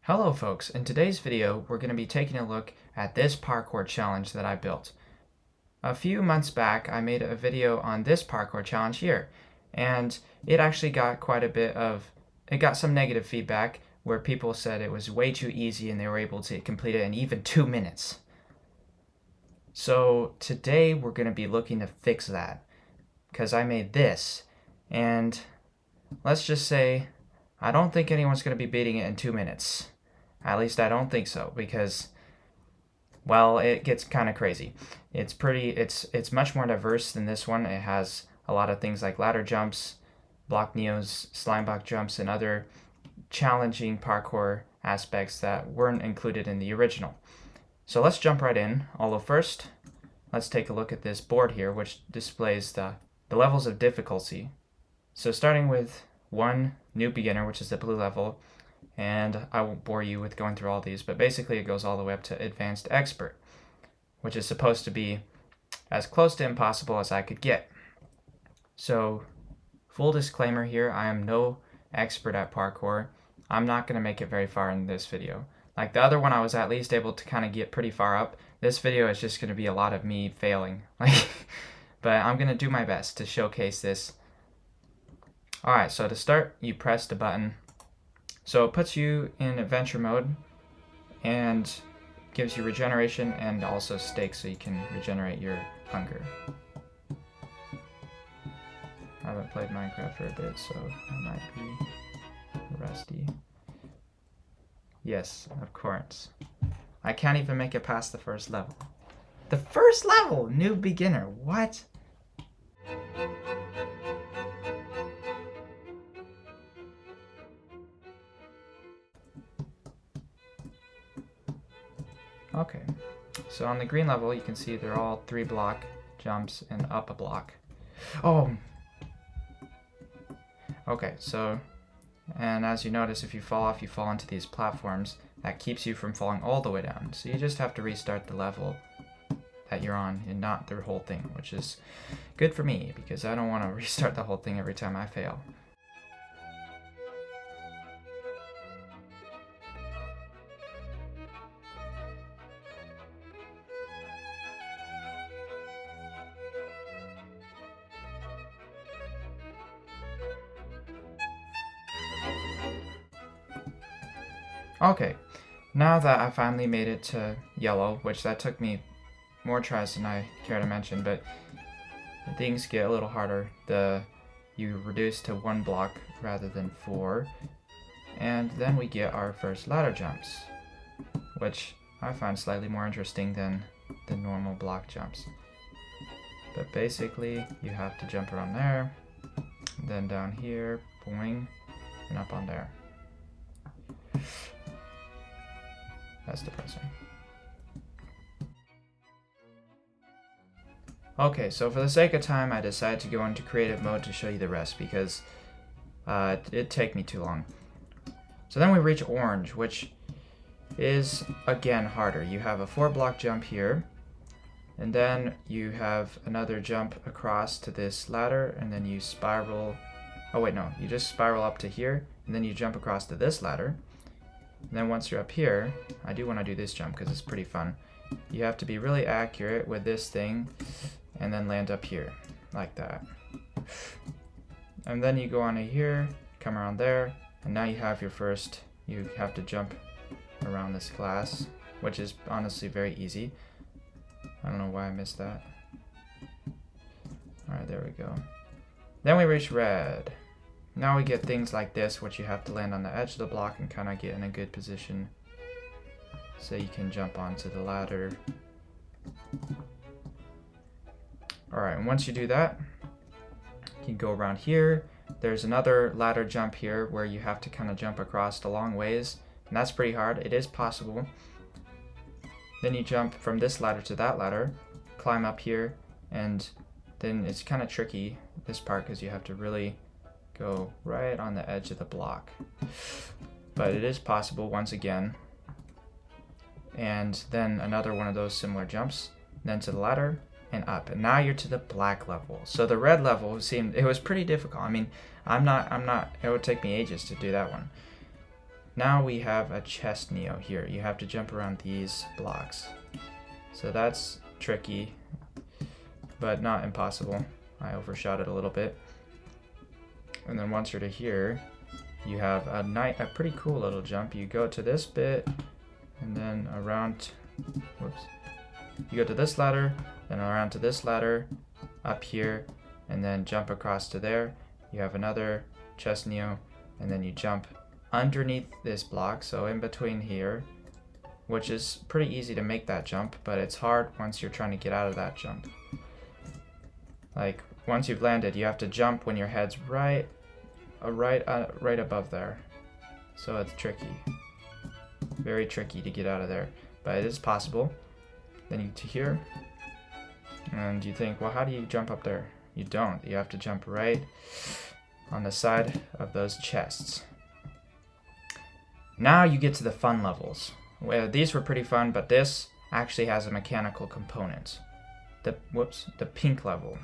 Hello folks, in today's video we're going to be taking a look at this parkour challenge that I built. A few months back I made a video on this parkour challenge here, and it actually got some negative feedback where people said it was way too easy and they were able to complete it in even 2 minutes. So today we're going to be looking to fix that, because I made this, and let's just say I don't think anyone's going to be beating it in 2 minutes. At least I don't think so, because, well, it gets kind of crazy. It's much more diverse than this one. It has a lot of things like ladder jumps, block neos, slime block jumps, and other challenging parkour aspects that weren't included in the original. So let's jump right in. Although first, let's take a look at this board here, which displays the levels of difficulty. So starting with 1, new beginner, which is the blue level, and I won't bore you with going through all these, but basically it goes all the way up to advanced expert, which is supposed to be as close to impossible as I could get. So full disclaimer here, I am no expert at parkour. I'm not going to make it very far in this video. Like the other one, I was at least able to kind of get pretty far up. This video is just going to be a lot of me failing. But I'm going to do my best to showcase this. Alright, so to start, you press the button. So it puts you in adventure mode and gives you regeneration and also stakes so you can regenerate your hunger. I haven't played Minecraft for a bit, so I might be rusty. Yes, of course. I can't even make it past the first level. The first level! New beginner. What? Okay, so on the green level you can see they're all 3 block jumps and up a block. Oh! Okay, so, and as you notice, if you fall off, you fall into these platforms. That keeps you from falling all the way down. So you just have to restart the level that you're on and not the whole thing, which is good for me because I don't want to restart the whole thing every time I fail. Okay, now that I finally made it to yellow, which that took me more tries than I care to mention, but things get a little harder. You reduce to 1 block rather than 4, and then we get our first ladder jumps, which I find slightly more interesting than the normal block jumps. But basically, you have to jump around there, then down here, boing, and up on there. That's depressing. Okay, so for the sake of time, I decided to go into creative mode to show you the rest because it'd take me too long. So then we reach orange, which is, again, harder. You have a 4 block jump here, and then you have another jump across to this ladder, and then you spiral. Oh wait, no, you just spiral up to here, and then you jump across to this ladder. And then once you're up here, I do want to do this jump because it's pretty fun. You have to be really accurate with this thing and then land up here, like that. And then you go on to here, come around there, and now you have your first, you have to jump around this glass, which is honestly very easy. I don't know why I missed that. Alright, there we go. Then we reach red. Now we get things like this, which you have to land on the edge of the block and kind of get in a good position so you can jump onto the ladder. Alright, and once you do that, you can go around here. There's another ladder jump here where you have to kind of jump across the long ways, and that's pretty hard. It is possible. Then you jump from this ladder to that ladder, climb up here, and then it's kind of tricky, this part, because you have to really go right on the edge of the block. But it is possible once again. And then another one of those similar jumps, then to the ladder and up. And now you're to the black level. So the red level it was pretty difficult. I mean, it would take me ages to do that one. Now we have a chest neo here. You have to jump around these blocks. So that's tricky, but not impossible. I overshot it a little bit. And then once you're to here, you have a pretty cool little jump. You go to this bit, and then around, whoops. You go to this ladder, then around to this ladder, up here, and then jump across to there. You have another chest neo, and then you jump underneath this block, so in between here, which is pretty easy to make that jump, but it's hard once you're trying to get out of that jump. Like, once you've landed, you have to jump when your head's right above there. So it's tricky. Very tricky to get out of there, but it is possible. Then you to here, and you think, well, how do you jump up there? You don't. You have to jump right on the side of those chests. Now you get to the fun levels. Well, these were pretty fun, but this actually has a mechanical component. The pink level.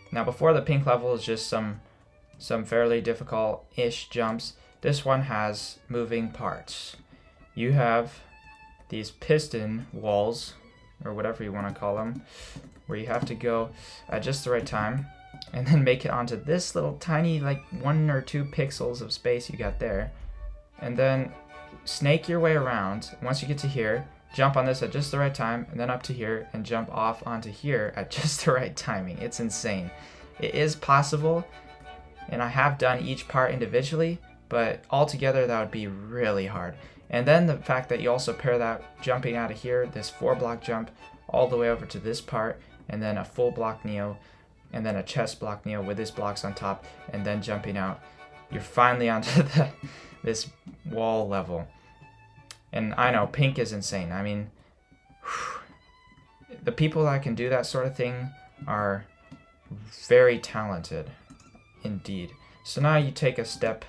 Now before the pink level is just some fairly difficult-ish jumps. This one has moving parts. You have these piston walls, or whatever you want to call them, where you have to go at just the right time and then make it onto this little tiny, like 1 or 2 pixels of space you got there, and then snake your way around. Once you get to here, jump on this at just the right time, and then up to here and jump off onto here at just the right timing. It's insane. It is possible, and I have done each part individually, but altogether that would be really hard. And then the fact that you also pair that jumping out of here, this 4-block jump, all the way over to this part, and then a full block neo, and then a chest block neo with his blocks on top, and then jumping out. You're finally onto this wall level. And I know, pink is insane. I mean, the people that can do that sort of thing are very talented indeed. So now you take a step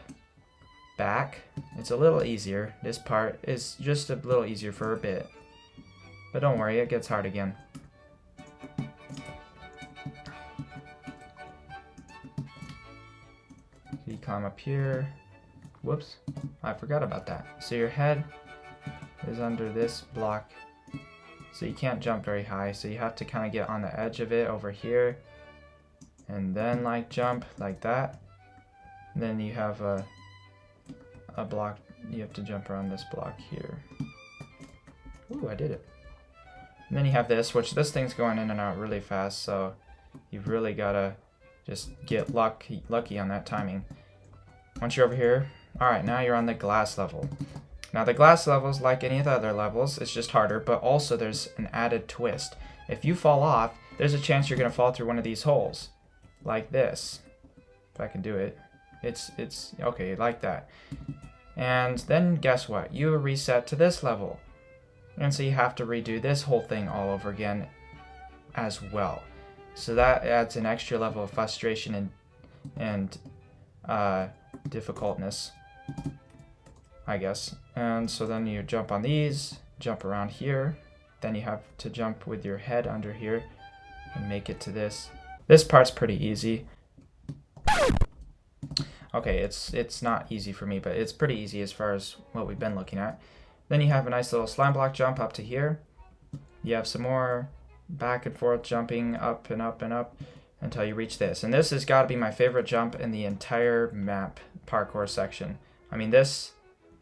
back. It's a little easier. This part is just a little easier for a bit. But don't worry, it gets hard again. You climb up here. Whoops, I forgot about that. So your head is under this block, so you can't jump very high, so you have to kind of get on the edge of it over here, and then like jump like that. And then you have a block, you have to jump around this block here. Ooh, I did it. And then you have this, which this thing's going in and out really fast, so you've really gotta just get lucky on that timing. Once you're over here, alright, now you're on the glass level. Now the glass levels, like any of the other levels, it's just harder, but also there's an added twist. If you fall off, there's a chance you're gonna fall through one of these holes. Like this. If I can do it. It's okay, like that. And then guess what? You reset to this level. And so you have to redo this whole thing all over again as well. So that adds an extra level of frustration and difficultness, I guess. And so then you jump on these, jump around here, then you have to jump with your head under here and make it to this. This part's pretty easy. Okay, it's not easy for me, but it's pretty easy as far as what we've been looking at. Then you have a nice little slime block jump up to here. You have some more back and forth jumping up and up and up until you reach this. And this has got to be my favorite jump in the entire map parkour section. I mean, this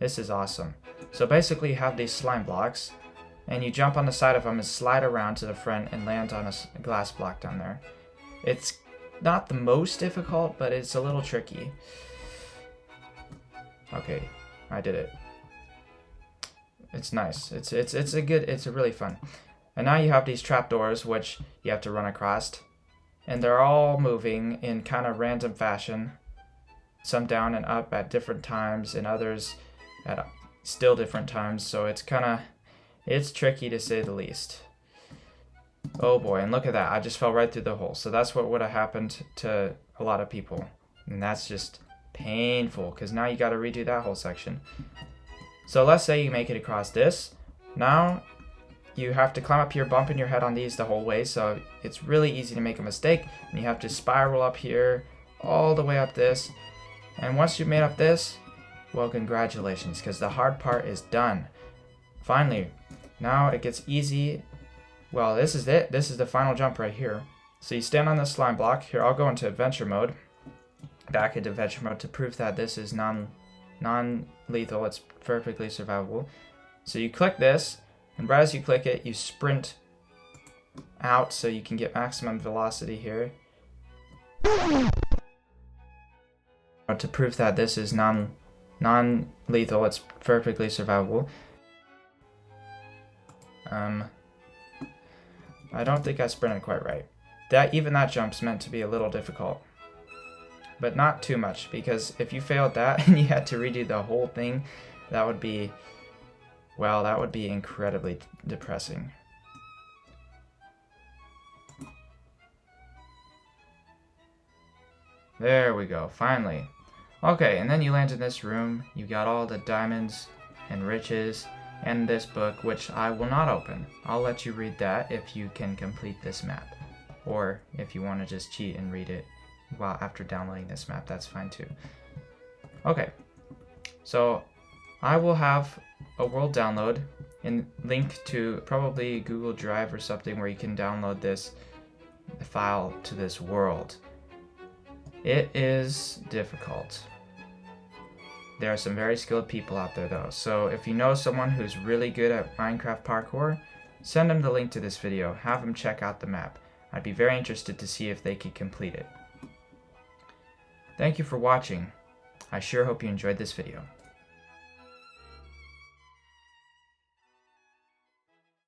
is awesome. So basically you have these slime blocks, and you jump on the side of them and slide around to the front and land on a glass block down there. It's not the most difficult, but it's a little tricky. Okay, I did it. It's nice. It's a really fun. And now you have these trapdoors which you have to run across, and they're all moving in kind of random fashion. Some down and up at different times, and others at still different times. So it's tricky to say the least. Oh boy, and look at that. I just fell right through the hole. So that's what would have happened to a lot of people. And that's just painful, because now you got to redo that whole section. So let's say you make it across this. Now you have to climb up here, bumping your head on these the whole way. So it's really easy to make a mistake. And you have to spiral up here, all the way up this. And once you've made up this, Well, congratulations, because the hard part is done. Finally, now it gets easy. Well, this is it. This is the final jump right here. So you stand on the slime block. Here, I'll go into adventure mode. Back into adventure mode to prove that this is non-lethal. It's perfectly survivable. So you click this, and right as you click it, you sprint out so you can get maximum velocity here. To prove that this is non-lethal, it's perfectly survivable. I don't think I sprinted quite right. Even that jump's meant to be a little difficult. But not too much, because if you failed that and you had to redo the whole thing, that would be, well, that would be incredibly depressing. There we go, finally. Okay, and then you land in this room. You got all the diamonds and riches and this book, which I will not open. I'll let you read that if you can complete this map. Or if you want to just cheat and read it while after downloading this map, that's fine too. Okay, so I will have a world download and link to probably Google Drive or something where you can download this file to this world. It is difficult. There are some very skilled people out there though, so if you know someone who's really good at Minecraft parkour, send them the link to this video, have them check out the map. I'd be very interested to see if they could complete it. Thank you for watching. I sure hope you enjoyed this video.